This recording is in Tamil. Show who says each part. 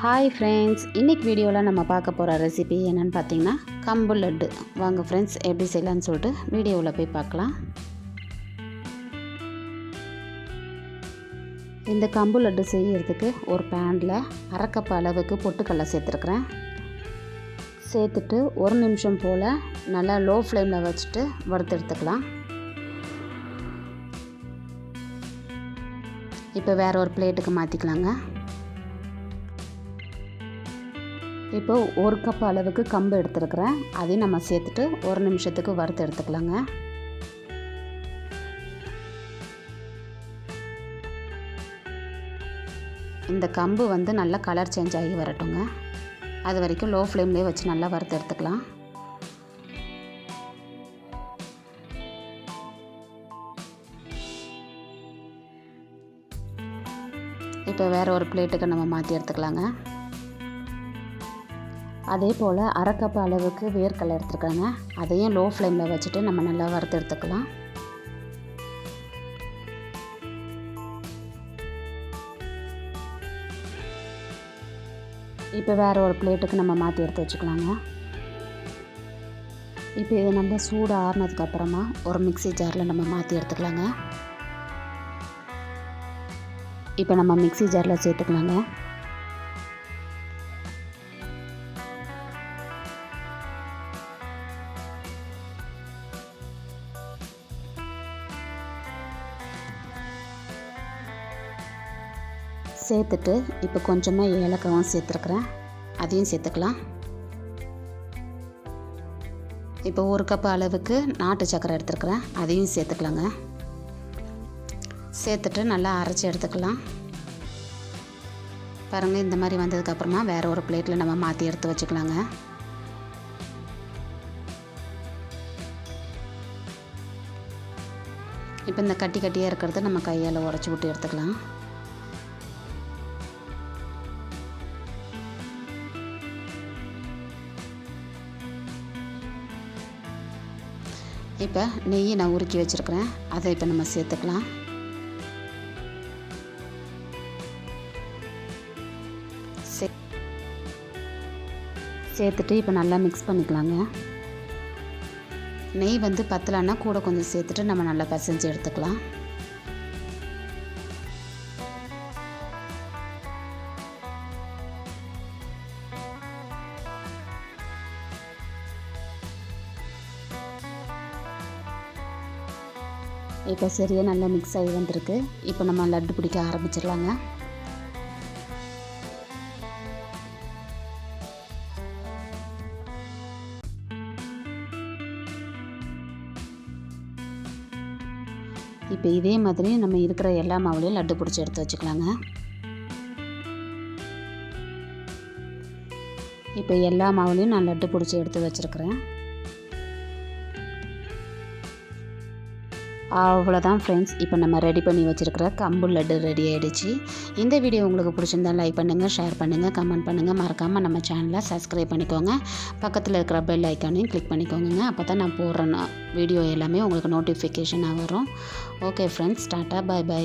Speaker 1: ஹாய் ஃப்ரெண்ட்ஸ், இன்றைக்கி வீடியோவில் நம்ம பார்க்க போகிற ரெசிபி என்னென்னு பார்த்தீங்கன்னா கம்பு லட்டு. வாங்க ஃப்ரெண்ட்ஸ், எப்படி செய்யலான்னு சொல்லிட்டு வீடியோவில் போய் பார்க்கலாம். இந்த கம்பு லட்டு செய்யறதுக்கு ஒரு பேனில் அரை கப் அளவுக்கு பொட்டுக்கடலை சேர்த்துருக்குறேன். சேர்த்துட்டு ஒரு நிமிஷம் போல் நல்லா லோ ஃப்ளேமில் வச்சுட்டு வறுத்து எடுத்துக்கலாம். இப்போ வேறு ஒரு பிளேட்டுக்கு மாற்றிக்கலாங்க. இப்போ ஒரு கப் அளவுக்கு கம்பு எடுத்துருக்குறேன். அதையும் நம்ம சேர்த்துட்டு ஒரு நிமிஷத்துக்கு வறுத்து எடுத்துக்கலாங்க. இந்த கம்பு நல்லா கலர் சேஞ்ச் ஆகி வரட்டுங்க. அது வரைக்கும் லோ ஃப்ளேம்லேயே வச்சு நல்லா வறுத்து எடுத்துக்கலாம். இப்போ வேறு ஒரு பிளேட்டுக்கு நம்ம மாற்றி எடுத்துக்கலாங்க. அதே போல் அரை கப் அளவுக்கு வேர்க்கடலை எடுத்துருக்காங்க. அதையும் லோ ஃப்ளேமில் வச்சுட்டு நம்ம நல்லா வறுத்து எடுத்துக்கலாம். இப்போ வேறு ஒரு பிளேட்டுக்கு நம்ம மாற்றி எடுத்து வச்சுக்கலாங்க. இப்போ இது நல்லா சூடு ஆறுனதுக்கப்புறமா ஒரு மிக்ஸி ஜாரில் நம்ம மாற்றி எடுத்துக்கலாங்க. இப்போ நம்ம மிக்ஸி ஜாரில் சேர்த்துக்கலாங்க. சேர்த்துட்டு இப்போ கொஞ்சமாக ஏலக்காவும் சேர்த்துருக்குறேன். அதையும் சேர்த்துக்கலாம். இப்போ ஒரு கப் அளவுக்கு நாட்டு சக்கரை எடுத்துருக்குறேன். அதையும் சேர்த்துக்கலாங்க. சேர்த்துட்டு நல்லா அரைச்சி எடுத்துக்கலாம். பாருங்கள், இந்த மாதிரி வந்ததுக்கப்புறமா வேறு ஒரு பிளேட்டில் நம்ம மாற்றி எடுத்து வச்சுக்கலாங்க. இப்போ இந்த கட்டி கட்டியாக இருக்கிறத நம்ம கையால் உடச்சி விட்டு எடுத்துக்கலாம். இப்போ நெய்யை நான் உருக்கி வச்சுருக்கிறேன். அதை இப்போ நம்ம சேர்த்துக்கலாம். சேர்த்துட்டு இப்போ நல்லா மிக்ஸ் பண்ணிக்கலாங்க. நெய் பத்தலைன்னா கூட கொஞ்சம் சேர்த்துட்டு நம்ம நல்லா பிசைஞ்சு எடுத்துக்கலாம். இப்போ சரியாக நல்லா மிக்ஸ் ஆகி வந்திருக்கு. இப்போ நம்ம லட்டு பிடிக்க ஆரம்பிச்சிடலாங்க. இப்போ இதே மாதிரி நம்ம இருக்கிற எல்லா மாவுலையும் லட்டு பிடிச்சி எடுத்து வச்சுக்கலாங்க. இப்போ எல்லா மாவுலையும் நான் லட்டு பிடிச்சி எடுத்து வச்சுருக்கிறேன். அவ்வளோதான் ஃப்ரெண்ட்ஸ், இப்போ நம்ம ரெடி பண்ணி வச்சுருக்கிற கம்பு லட்டு ரெடி ஆகிடுச்சு. இந்த வீடியோ உங்களுக்கு பிடிச்சிருந்தா லைக் பண்ணுங்கள், ஷேர் பண்ணுங்கள், கமெண்ட் பண்ணுங்கள். மறக்காமல் நம்ம சேனலை சப்ஸ்கிரைப் பண்ணிக்கோங்க. பக்கத்தில் இருக்கிற பெல் ஐக்கானையும் கிளிக் பண்ணிக்கோங்க. அப்போ தான் நான் போடுற வீடியோ எல்லாமே உங்களுக்கு நோட்டிஃபிகேஷனாக வரும். ஓகே ஃப்ரெண்ட்ஸ், டாட்டா, பை பை.